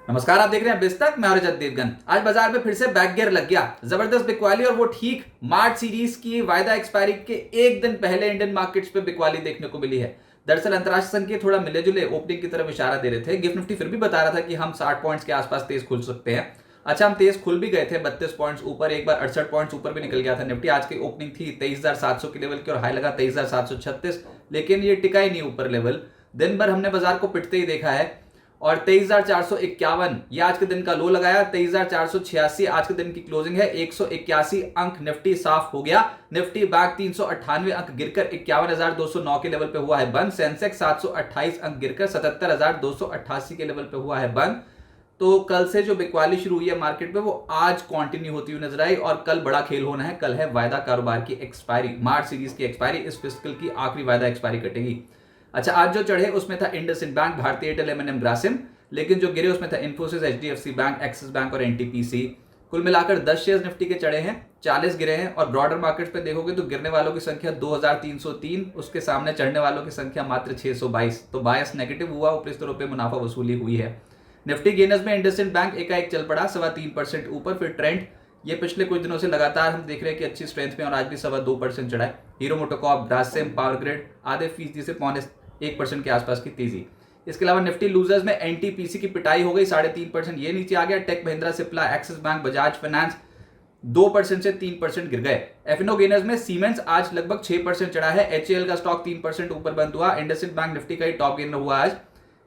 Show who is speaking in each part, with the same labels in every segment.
Speaker 1: नमस्कार, आप देख रहे हैं बिस्तक। मैं हरजत देवगन। आज बाजार में फिर से बैक गियर लग गया, जबरदस्त बिकवाली, और वो ठीक मार्च सीरीज की वायदा एक्सपायरी के एक दिन पहले इंडियन मार्केट्स पे बिकवाली देखने को मिली है। दरअसल अंतरराष्ट्रीय संकेत थोड़ा मिले जुले ओपनिंग की तरफ इशारा दे रहे थे। गिफ्ट निफ्टी फिर भी बता रहा था कि हम 60 पॉइंट्स के आसपास तेज खुल सकते हैं। अच्छा, हम तेज खुल भी गए थे, 32 पॉइंट्स ऊपर, एक बार 68 पॉइंट्स ऊपर भी निकल गया था निफ्टी। आज की ओपनिंग थी 23,700 के लेवल की और हाई लगा 23,736, लेकिन ये टिका ही नहीं ऊपर लेवल। दिन भर हमने बाजार को पिटते ही देखा है और 23,451 ये आज के दिन का लो लगाया। 23,486 आज के दिन की क्लोजिंग है। 181 अंक निफ्टी साफ हो गया। निफ्टी बैंक 398 अंक गिरकर 51,209 के लेवल पे हुआ है बंद। सेंसेक्स 728 अंक गिरकर 77,288 के लेवल पे हुआ है बंद। तो कल से जो बिकवाली शुरू हुई है मार्केट में, वो आज कंटिन्यू होती हुई नजर आई और कल बड़ा खेल होना है। कल है वायदा कारोबार की एक्सपायरी, मार्च सीरीज की एक्सपायरी। इस फिस्कल की आखिरी वायदा एक्सपायरी कटेगी। अच्छा, आज जो चढ़े उसमें था इंडसइंड बैंक, भारतीय एयरटेल, एम&एम, ग्रासिम, लेकिन जो गिरे उसमें था Infosys, HDFC bank, axis bank और एनटीपीसी। कुल मिलाकर 10 शेयर्स निफ्टी के चढ़े हैं, 40 गिरे हैं। और ब्रॉडर मार्केट पे देखोगे तो गिरने वालों की संख्या 2303, उसके सामने चढ़ने वालों की संख्या मात्र 622। तो बायस नेगेटिव हुआ, ऊपरी स्तरों पर मुनाफा वसूली हुई है। निफ्टी गेनर्स में इंडसइंड बैंक एकाएक चल पड़ा 3.25% ऊपर। फिर ट्रेंड ये पिछले कुछ दिनों से लगातार हम देख रहे हैं कि अच्छी स्ट्रेंथ में, और आज भी 2.25% चढ़ा है। Hero MotoCorp, Grasim, power grid आधे फीसदी से 0.1% के आसपास की तेजी। इसके अलावा निफ्टी लूजर्स में एनटीपीसी की पिटाई हो गई, 3.5% ये नीचे आ गया। Tech Mahindra, Cipla, Axis Bank, Bajaj Finance 2% से 3% गिर गए। एफएनओ गेनर्स में सीमेंस आज लगभग 6% चढ़ा है। एचएएल का स्टॉक 3% ऊपर बंद हुआ। इंडसइंड बैंक निफ्टी का ही टॉप गेनर हुआ आज।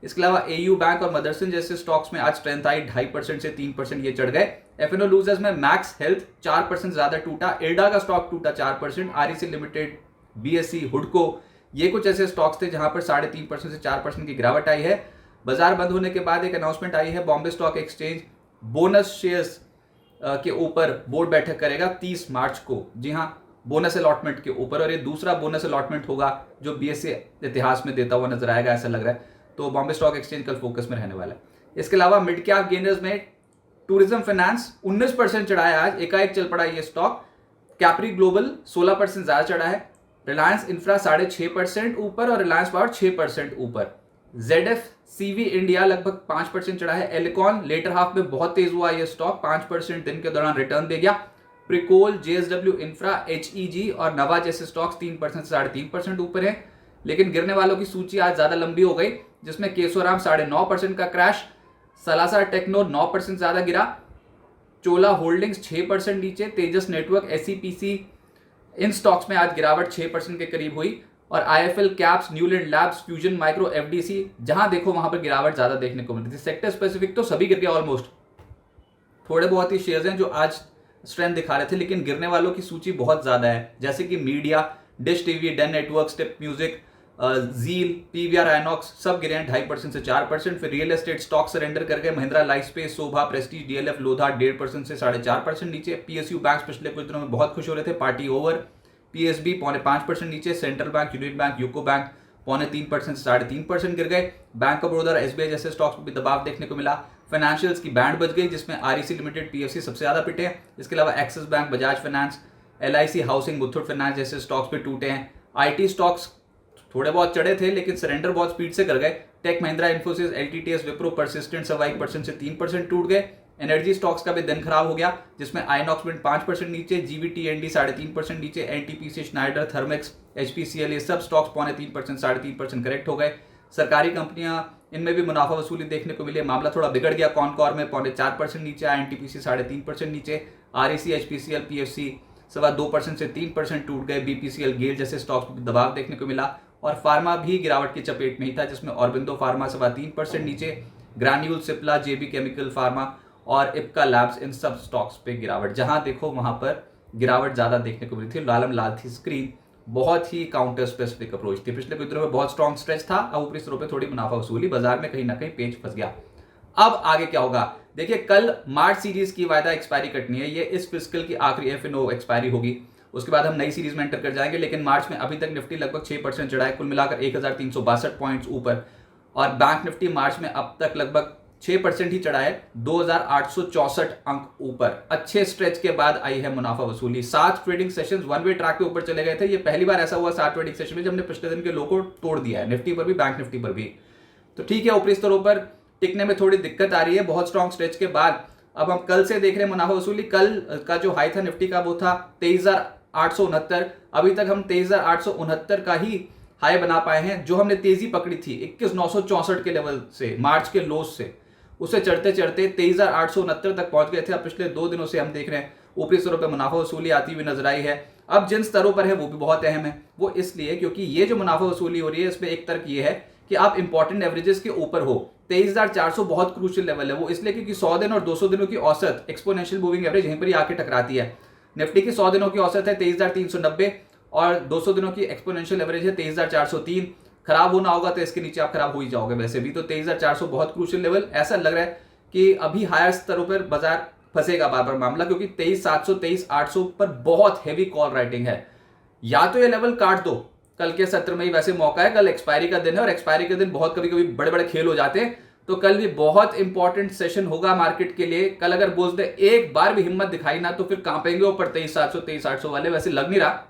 Speaker 1: इसके अलावा एयू बैंक और मदरसन जैसे स्टॉक्स में आज स्ट्रेंथ आई, 2.5% से 3% ये चढ़ गए। एफएनओ लूजर्स में मैक्स हेल्थ 4% ज्यादा टूटा। इरडा का स्टॉक टूटा 4%। आरईसी लिमिटेड, बीएससी, हुडको, ये कुछ ऐसे स्टॉक्स थे जहां पर 3.5% से 4% की गिरावट आई है। बाजार बंद होने के बाद एक अनाउंसमेंट आई है, Bombay stock exchange bonus shares के ऊपर बोर्ड बैठक करेगा 30 मार्च को। जी हां, बोनस अलॉटमेंट के ऊपर, और ये दूसरा बोनस अलॉटमेंट होगा जो बीएससी इतिहास में देता हुआ नजर आएगा, ऐसा लग रहा है। तो बॉम्बे स्टॉक एक्सचेंज कल फोकस में रहने वाला है। इसके अलावा मिड कैप गेनर्स में टूरिज्म फाइनेंस 19% चढ़ा है आज, एकाएक चल पड़ा ये स्टॉक। कैप्री ग्लोबल 16% ज्यादा चढ़ा है। रिलायंस इंफ्रा 6.5% ऊपर और रिलायंस पावर 6% ऊपर। जेडएफ सीवी इंडिया लगभग 5% चढ़ा है। एलिकॉन लेटर हाफ में बहुत तेज हुआ ये स्टॉक, 5% दिन के दौरान रिटर्न दे गया। प्रिकोल, जेएसडब्ल्यू इंफ्रा, एचईजी और नवा जैसे स्टॉक्स 3% से 3.5% ऊपर है। लेकिन गिरने वालों की सूची आज ज्यादा लंबी हो गई, जिसमें केशोराम 9.5% का क्रैश, सलासा टेक्नो 9% ज्यादा गिरा, चोला होल्डिंग्स 6% नीचे, तेजस नेटवर्क, एसईपीसी, इन स्टॉक्स में आज गिरावट 6% के करीब हुई। और IFL Caps, Neuland Labs, Fusion Micro, FDC, जहां देखो वहां पर गिरावट ज्यादा देखने को मिलती थी। सेक्टर स्पेसिफिक तो सभी गिर गए ऑलमोस्ट। थोड़े बहुत ही शेयर्स हैं जो आज स्ट्रेंथ दिखा रहे थे, लेकिन गिरने वालों की सूची बहुत ज्यादा है, जैसे कि media, dish TV, Den network, स्टेप म्यूजिक, जील, पीवीआर, आइनॉक्स सब गिरे हैं 2.5% से 4%। फिर रियल एस्टेट स्टॉक सरेंडर कर गए, महिंद्रा लाइफ स्पेस, शोभा, प्रेस्टीज, डीएलएफ, लोधा 1.5% से 4.5% नीचे। पीएसयू बैंक पिछले कुछ दिनों में बहुत खुश हो रहे थे, पार्टी ओवर। पीएसबी 5.5% नीचे। Central bank, unit bank, UCO bank 3.25% से 3.5% गिर गए। बैंक ऑफ बड़ौदा और एसबीआई जैसे स्टॉक्स में भी दबाव देखने को मिला। फाइनेंशियल्स की बैंड बच गई, जिसमें आरईसी लिमिटेड, पीएफसी सबसे ज्यादा पिटे। इसके अलावा axis Bank, Bajaj finance, LIC housing, Muthoot finance जैसे स्टॉक्स पे टूटे हैं। आईटी स्टॉक्स थोड़े बहुत चढ़े थे, लेकिन सरेंडर बहुत स्पीड से कर गए। Tech Mahindra, Infosys, LTTS, Wipro, Persistent 1% से 3% टूट गए। एनर्जी स्टॉक्स का भी दिन खराब हो गया, जिसमें आइनॉक्स मिंट 5% नीचे, जीवीटीएनडी 3.5% नीचे, एनटीपीसी, स्नाइडर, थर्मेक्स, एचपीसीएल ये सब स्टॉक्स 3% 3.5% करेक्ट हो गए। सरकारी कंपनियां, इनमें भी मुनाफा वसूली देखने को मिली। मामला थोड़ा बिगड़ गया, कॉनकॉर में 4.5% नीचे आया, एनटीपीसी 3.5% नीचे, आरईसी, एचपीसीएल, पीएफसी 2% से 3% टूट गए। बीपीसीएल, गेल जैसे स्टॉक्स में दबाव देखने को मिला। और फार्मा भी गिरावट की चपेट में ही था, जिसमें ऑरबिंदो फार्मा 3% नीचे, ग्रान्यूल, सिप्ला, जेबी केमिकल फार्मा और इप्का लैब्स, इन सब स्टॉक्स पे गिरावट। जहां देखो वहां पर गिरावट ज्यादा देखने को मिली थी। लालम लाल थी स्क्रीन, बहुत ही काउंटर स्पेसिफिक अप्रोच थी। पिछले कुछ दिनों में बहुत स्ट्रॉन्ग स्ट्रेच था, अब ऊपरी स्तरों पे थोड़ी मुनाफा वसूली, बाजार में कहीं ना कहीं पेच फंस गया। अब आगे क्या होगा देखिए, कल मार्च सीरीज की वायदा एक्सपायरी कटनी है, ये इस फिस्कल की आखिरी एफएनओ एक्सपायरी होगी। उसके बाद हम नई सीरीज में एंटर कर जाएंगे। लेकिन मार्च में अभी तक निफ्टी लगभग 6% चढ़ा है, कुल मिलाकर 1362 पॉइंट्स ऊपर। और बैंक निफ्टी मार्च में अब तक लगभग 6% ही चढ़ा है, 2864 अंक ऊपर। अच्छे स्ट्रेच के बाद आई है मुनाफा वसूली। 7 trading sessions one way track पे ऊपर चले गए थे। ये पहली बार ऐसा हुआ 7 ट्रेडिंग सेशन में जब हमने पिछले दिन के लो को तोड़ दिया है, निफ्टी पर भी, बैंक निफ्टी पर भी। तो ठीक है, ऊपरी स्तरों पर टिकने में थोड़ी दिक्कत आ रही है बहुत स्ट्रॉन्ग स्ट्रेच के बाद। अब हम कल से देख रहे हैं मुनाफा वसूली। कल का जो हाई था निफ्टी का वो था 23,869। अभी तक हम 23,869 का ही हाई बना पाए हैं। जो हमने तेजी पकड़ी थी 21,964 के लेवल से, मार्च के लोज से, उसे चढ़ते चढ़ते 23,869 तक पहुंच गए थे। अब पिछले 2 दिनों से हम देख रहे हैं ऊपरी स्तरों पर मुनाफा वसूली आती हुई नजर आई है। अब जिन स्तरों पर है वो भी बहुत अहम है। वो इसलिए क्योंकि ये जो मुनाफा वसूली हो रही है इसमें एक तर्क ये है कि आप इंपॉर्टेंट एवरेजेस के ऊपर हो। 23,400 बहुत क्रूशियल लेवल है। वो इसलिए क्योंकि 100 दिन और 200 दिनों की औसत एक्सपोनेंशियल मूविंग एवरेज यहीं पर ही आके टकराती है। निफ्टी की 100 दिनों की औसत है 23,390 और 200 दिनों की एक्सपोनेंशियल एवरेज है 23,403। खराब होना होगा तो इसके नीचे आप खराब हो ही जाओगे वैसे भी। तो 23,400 बहुत क्रूशियल लेवल। ऐसा लग रहा है कि अभी हायर स्तरों पर बाजार फंसेगा बार बार मामला, क्योंकि 23,700 23,800 पर बहुत हैवी कॉल राइटिंग है। या तो ये लेवल काट दो कल के सत्र में ही, वैसे मौका है, कल एक्सपायरी का दिन है और एक्सपायरी के दिन बहुत कभी कभी बड़े बड़े खेल हो जाते हैं। तो कल भी बहुत इंपॉर्टेंट सेशन होगा मार्केट के लिए। कल अगर बोलते एक बार भी हिम्मत दिखाई ना तो फिर कांपेंगे ऊपर 23,700 23,800 वाले। वैसे लग नहीं रहा,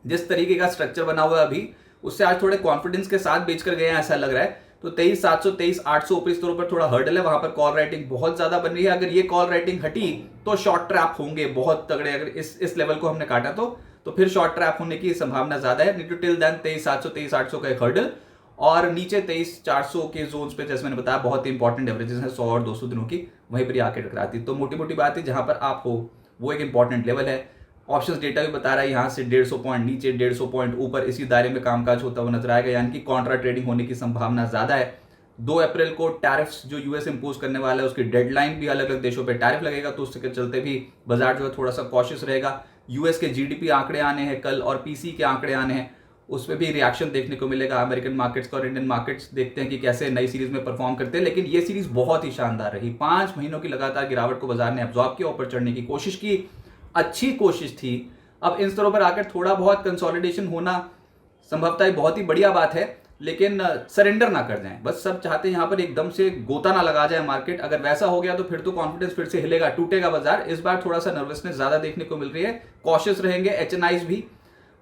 Speaker 1: जिस तरीके का स्ट्रक्चर बना हुआ है अभी उससे आज थोड़े कॉन्फिडेंस के साथ बेचकर गए हैं ऐसा लग रहा है। तो 23,700 23,800 ऊपरी स्तरों पर थोड़ा हर्डल है, वहां पर कॉल राइटिंग बहुत ज्यादा बन रही है। अगर ये कॉल राइटिंग हटी तो शॉर्ट ट्रैप होंगे बहुत तगड़े। अगर इस लेवल को हमने काटा तो फिर शॉर्ट ट्रैप होने की संभावना ज्यादा है। नीड टू टिल देन 23,700 23,800 का एक हर्डल और नीचे 23,400 के जोन्स पे जैसे मैंने बताया बहुत इंपॉर्टेंट एवरेजेस हैं 100 और 200 दिनों की, वहीं पर आके टकराती। तो मोटी मोटी बात है जहां पर आप हो वो एक इंपॉर्टेंट लेवल है। ऑप्शंस डेटा भी बता रहा है यहाँ से 150 पॉइंट नीचे 150 पॉइंट ऊपर इसी दायरे में कामकाज होता हुआ नजर आएगा, यानी कि कॉन्ट्रा ट्रेडिंग होने की संभावना ज्यादा है। 2 अप्रैल को टैरिफ्स जो यूएस इंपोज करने वाला है उसकी डेडलाइन भी, अलग अलग देशों पे टैरिफ लगेगा तो उसके चलते भी बाजार जो है थोड़ा सा कॉशियस रहेगा। यूएस के जीडीपी आंकड़े आने हैं कल और पीसी के आंकड़े आने हैं, उसमें भी रिएक्शन देखने को मिलेगा। अमेरिकन मार्केट्स का और इंडियन मार्केट्स देखते हैं कि कैसे नई सीरीज में परफॉर्म करते हैं। लेकिन ये सीरीज बहुत ही शानदार रही। 5 महीनों की लगातार गिरावट को बाजार ने एब्जॉर्ब किया, ऊपर चढ़ने की कोशिश की, अच्छी कोशिश थी। अब इन स्तरों पर आकर थोड़ा बहुत कंसोलिडेशन होना संभवतः बहुत ही बढ़िया बात है, लेकिन सरेंडर ना कर जाएं। बस सब चाहते हैं यहाँ पर एकदम से गोता ना लगा जाए मार्केट। अगर वैसा हो गया तो फिर तो कॉन्फिडेंस फिर से हिलेगा, टूटेगा बाजार। इस बार थोड़ा सा नर्वसनेस ज्यादा देखने को मिल रही है, कॉशियस रहेंगे। एचएनआईज भी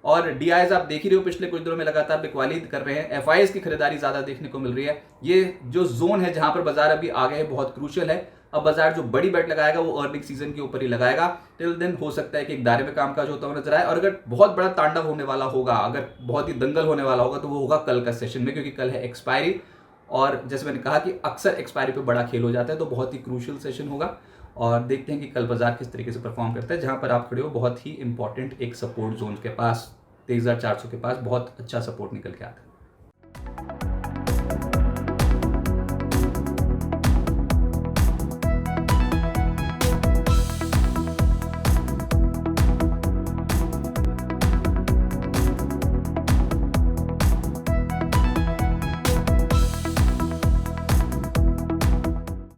Speaker 1: और डीआईज आप देख ही रहे हो पिछले कुछ दिनों में लगातार बिकवाली कर रहे हैं। एफआईएस की खरीदारी ज्यादा देखने को मिल रही है। ये जो जोन है जहां पर बाजार अभी आ गए हैं बहुत क्रूशियल है। अब बाजार जो बड़ी बेट लगाएगा वो अर्निंग सीजन के ऊपर ही लगाएगा। टिल देन हो सकता है कि एक दायरे में कामकाज होता हुआ नजर आए। और अगर बहुत बड़ा तांडव होने वाला होगा, अगर बहुत ही दंगल होने वाला होगा तो वो होगा कल का सेशन में, क्योंकि कल है एक्सपायरी। और जैसे मैंने कहा कि अक्सर एक्सपायरी पे बड़ा खेल हो जाता है, तो बहुत ही क्रूशियल सेशन होगा। और देखते हैं कि कल बाजार किस तरीके से परफॉर्म करता है। जहां पर आप खड़े हो बहुत ही इंपॉर्टेंट एक सपोर्ट जोन के पास 23,400 के पास बहुत अच्छा सपोर्ट निकल के आता है।